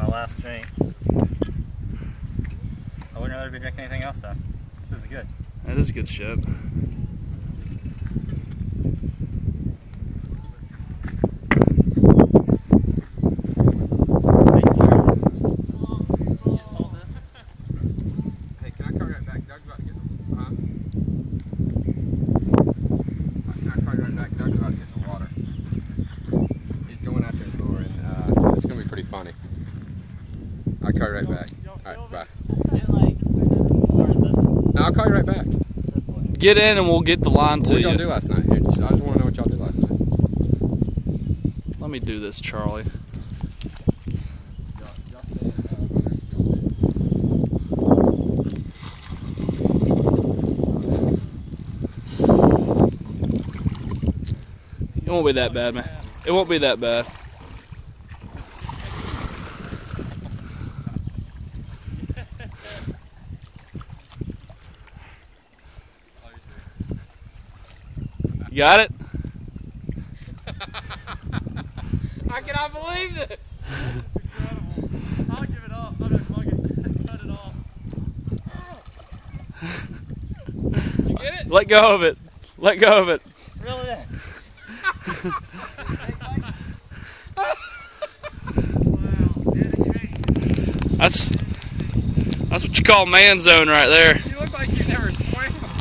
last drink. I wouldn't rather be drinking anything else though. This is good. That is good shit. Hey, can I call you right back? Doug's about to get the Can I call you right back? Doug's about to get the water. He's going out there and lure, and it's gonna be pretty funny. I'll call you right back. Alright, bye. I'll call you right back. Get in and we'll get the line to What you. y'all do last night? Here, I just want to know what y'all did last night. Let me do this, Charlie. It won't be that bad, man. It won't be that bad. You got it? I cannot believe this! Incredible. I'll give it off. I'm gonna fuck it. Cut it off. Did you get it? Let go of it. Let go of it. Reel it in. That's what you call man zone right there. You look like you never swam before.